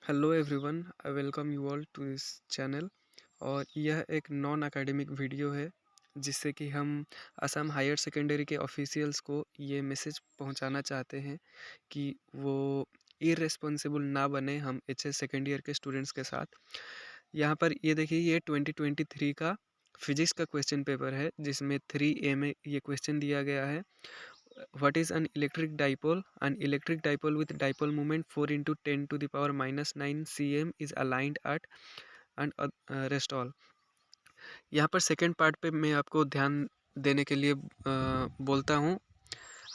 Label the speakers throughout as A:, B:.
A: Hello everyone, I welcome you all to this channel. और यह एक नॉन एकेडमिक वीडियो है जिससे कि हम असम हायर सेकेंडरी के ऑफिशियल्स को ये मैसेज पहुंचाना चाहते हैं कि वो इररेस्पॉन्सिबल ना बने हम एचएस सेकेंड ईयर के स्टूडेंट्स के साथ। यहाँ पर ये देखिए, ये 2023 का फिजिक्स का क्वेश्चन पेपर है जिसमें 3A में ये क्वेश्चन दिया गया है। What is an electric dipole? An electric dipole with dipole moment 4 into 10 to the power minus 9 cm is aligned at and rest all. यहाँ पर सेकेंड पार्ट पे मैं आपको ध्यान देने के लिए बोलता हूँ।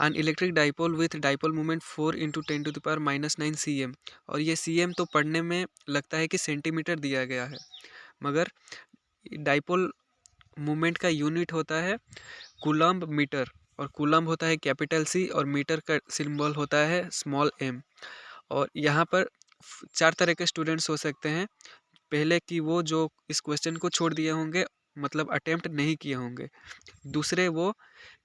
A: An electric dipole with dipole moment 4 into 10 to the power minus 9 cm, और ये cm तो पढ़ने में लगता है कि सेंटीमीटर दिया गया है, मगर डाइपोल मोमेंट का यूनिट होता है कूलम्ब मीटर, और कूलम्ब होता है कैपिटल सी और मीटर का सिंबल होता है स्मॉल एम। और यहाँ पर चार तरह के स्टूडेंट्स हो सकते हैं। पहले कि वो जो इस क्वेश्चन को छोड़ दिए होंगे, मतलब अटेम्प्ट नहीं किए होंगे। दूसरे वो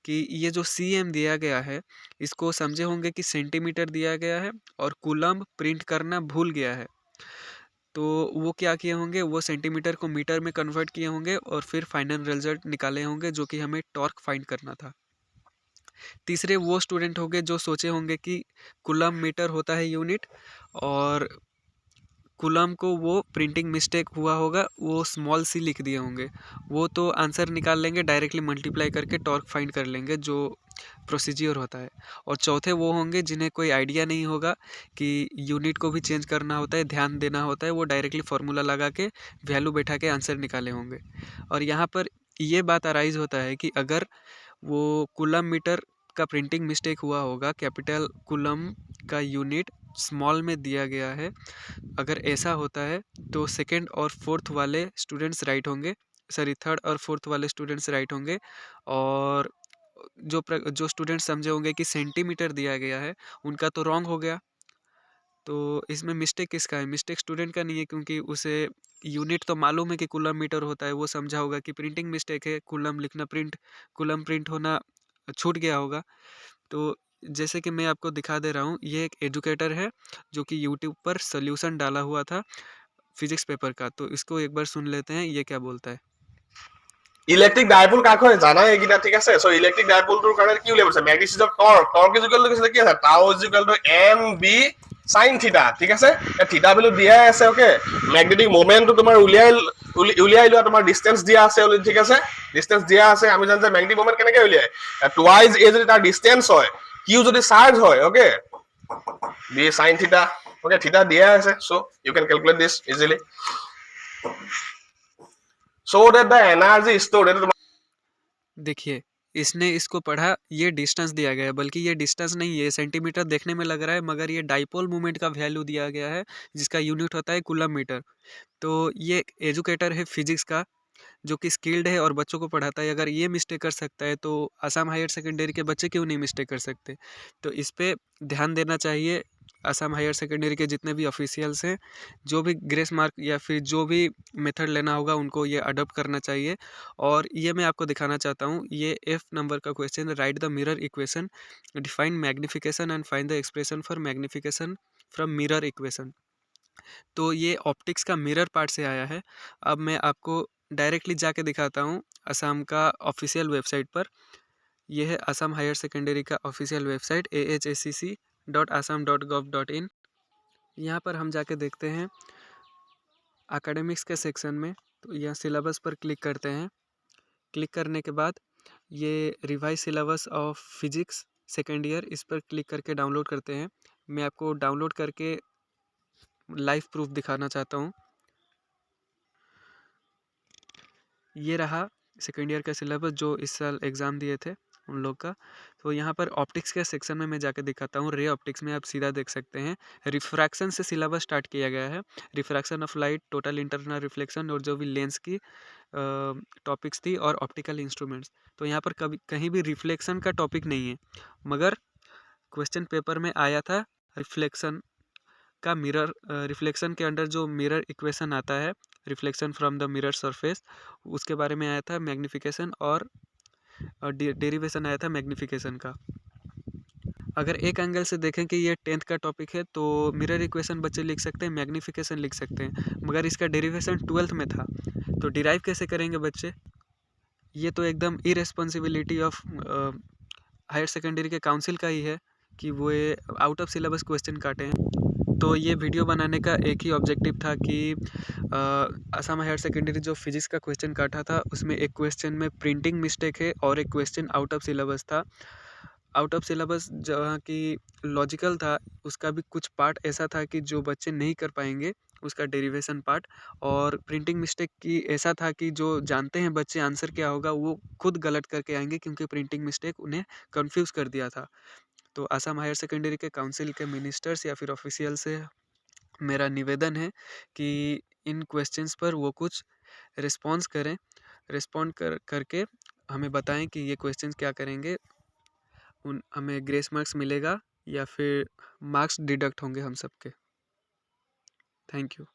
A: कि ये जो सी एम दिया गया है इसको समझे होंगे कि सेंटीमीटर दिया गया है और कूलम्ब प्रिंट करना भूल गया है, तो वो क्या किए होंगे, वो सेंटीमीटर को मीटर में कन्वर्ट किए होंगे और फिर फाइनल रिजल्ट निकाले होंगे जो कि हमें टॉर्क फाइंड करना था। तीसरे वो स्टूडेंट होंगे जो सोचे होंगे कि कूलम मीटर होता है यूनिट, और कूलम को वो प्रिंटिंग मिस्टेक हुआ होगा, वो स्मॉल सी लिख दिए होंगे। वो तो आंसर निकाल लेंगे, डायरेक्टली मल्टीप्लाई करके टॉर्क फाइंड कर लेंगे जो प्रोसीजर होता है। और चौथे वो होंगे जिन्हें कोई आइडिया नहीं होगा कि यूनिट को भी चेंज करना होता है, ध्यान देना होता है, वो डायरेक्टली फार्मूला लगा के वैल्यू बैठा के आंसर निकाले होंगे। और यहाँ पर ये बात अराइज होता है कि अगर वो कूलम मीटर का प्रिंटिंग मिस्टेक हुआ होगा, कैपिटल कूलम का यूनिट स्मॉल में दिया गया है, अगर ऐसा होता है तो सेकंड और फोर्थ वाले स्टूडेंट्स राइट होंगे, सॉरी थर्ड और फोर्थ वाले स्टूडेंट्स राइट होंगे। और जो स्टूडेंट्स समझे होंगे कि सेंटीमीटर दिया गया है उनका तो रॉन्ग हो गया। तो इसमें मिस्टेक किसका है? मिस्टेक स्टूडेंट का नहीं है, क्योंकि उसे यूनिट तो मालूम है कि कूलम मीटर होता है। वो समझा होगा कि प्रिंटिंग मिस्टेक है, कूलम लिखना कूलम प्रिंट होना छूट गया होगा। तो जैसे कि मैं आपको दिखा दे रहा हूँ, ये एक एजुकेटर है जो कि यूट्यूब पर सोल्यूशन डाला हुआ था फिजिक्स पेपर का। तो इसको एक बार सुन लेते हैं, ये क्या बोलता है।
B: ইলেক্ট্ৰিক ডাইপোল কাক হয় জানাই এইকেইটা, ঠিক আছে। চ' ইলেক্ট্ৰিক ডাইপোলটোৰ কাৰণে কি উলিয়াব আছে, magnitude of torque is equal to কি আছে, tau is equal to m b sine theta, ঠিক আছে। থিটা ভেলু দিয়াই আছে, ওকে। মেগনেটিক মোমেন্টটো তোমাৰ উলিয়াই লোৱা, তোমাৰ ডিষ্টেন্স দিয়া আছে, ঠিক আছে। ডিষ্টেন্স দিয়া আছে, আমি জানো যে মেগনেটিক মোমেন্ট কেনেকে উলিয়াই, টুৱাইজ এ যদি তাৰ ডিষ্টেন্স হয়, কিউ যদি চাৰ্জ হয়, ওকে, বি সাইন থিটা, ওকে। থিটা দিয়া আছে, চ' ইউ কেন কেলকুলেট দিছ easily. So that the energy stored,
A: देखिए, इसने इसको पढ़ा, ये डिस्टेंस दिया गया है, बल्कि ये डिस्टेंस नहीं है, सेंटीमीटर देखने में लग रहा है, मगर ये डाइपोल मोमेंट का वैल्यू दिया गया है जिसका यूनिट होता है कूलम मीटर। तो ये एक एजुकेटर है फिजिक्स का जो कि स्किल्ड है और बच्चों को पढ़ाता है। अगर ये मिस्टेक कर सकता है तो असम हायर सेकेंडरी के बच्चे क्यों नहीं मिस्टेक कर सकते? तो इस पे ध्यान देना चाहिए असम हायर सेकेंडरी के जितने भी ऑफिशियल्स हैं। जो भी ग्रेस मार्क या फिर जो भी मेथड लेना होगा उनको ये अडॉप्ट करना चाहिए। और ये मैं आपको दिखाना चाहता हूँ, ये F नंबर का question, right the mirror equation, define magnification and find the expression for magnification from mirror equation. तो ये ऑप्टिक्स का मिरर पार्ट से आया है। अब मैं आपको डायरेक्टली जाके दिखाता हूँ असम का ऑफिशियल वेबसाइट पर। ये है असम हायर सेकेंडरी का ऑफिशियल वेबसाइट ahscc.assam.gov.in। यहाँ पर हम जाके देखते हैं एकेडमिक्स के सेक्शन में। तो यहाँ सिलेबस पर क्लिक करते हैं। क्लिक करने के बाद ये revise syllabus of physics second year, इस पर क्लिक करके डाउनलोड करते हैं। मैं आपको डाउनलोड करके लाइव प्रूफ दिखाना चाहता हूँ। ये रहा सेकेंड ईयर का सिलेबस जो इस साल एग्ज़ाम दिए थे उन लोग का। तो यहाँ पर ऑप्टिक्स के सेक्शन में मैं जाके दिखाता हूँ। रे ऑप्टिक्स में आप सीधा देख सकते हैं, रिफ्रैक्शन से सिलेबस स्टार्ट किया गया है। Refraction of light, total internal reflection, और जो भी लेंस की टॉपिक्स थी, और ऑप्टिकल इंस्ट्रूमेंट्स। तो यहाँ पर कभी कहीं भी रिफ्लेक्शन का टॉपिक नहीं है, मगर क्वेश्चन पेपर में आया था रिफ्लेक्शन का। मिरर रिफ्लेक्शन के अंडर जो मिरर इक्वेशन आता है, reflection from the mirror surface, उसके बारे में आया था मैग्निफिकेशन, और डेरिवेशन आया था मैग्निफिकेशन का। अगर एक एंगल से देखें कि ये 10th का टॉपिक है तो मिरर इक्वेशन बच्चे लिख सकते हैं, मैग्नीफिकेशन लिख सकते हैं, मगर इसका डेरिवेशन 12th में था, तो डिराइव कैसे करेंगे बच्चे? ये तो एकदम इरेस्पॉन्सिबिलिटी ऑफ हायर सेकेंडरी के काउंसिल का ही है कि वो ये आउट ऑफ सिलेबस क्वेश्चन काटे हैं। तो ये वीडियो बनाने का एक ही ऑब्जेक्टिव था कि असम हायर सेकेंडरी जो फिजिक्स का क्वेश्चन काटा था उसमें एक क्वेश्चन में प्रिंटिंग मिस्टेक है और एक क्वेश्चन आउट ऑफ सिलेबस था। आउट ऑफ सिलेबस जहाँ की लॉजिकल था, उसका भी कुछ पार्ट ऐसा था कि जो बच्चे नहीं कर पाएंगे, उसका डेरिवेशन पार्ट। और प्रिंटिंग मिस्टेक की ऐसा था कि जो जानते हैं बच्चे आंसर क्या होगा वो खुद गलत करके आएंगे, क्योंकि प्रिंटिंग मिस्टेक उन्हें कंफ्यूज कर दिया था। तो असम हायर सेकेंडरी के काउंसिल के मिनिस्टर्स या फिर ऑफिशियल से मेरा निवेदन है कि इन क्वेश्चंस पर वो कुछ रिस्पॉन्स करें, रिस्पॉन्ड करके हमें बताएं कि ये क्वेश्चंस क्या करेंगे, हमें ग्रेस मार्क्स मिलेगा या फिर मार्क्स डिडक्ट होंगे हम सबके। Thank you.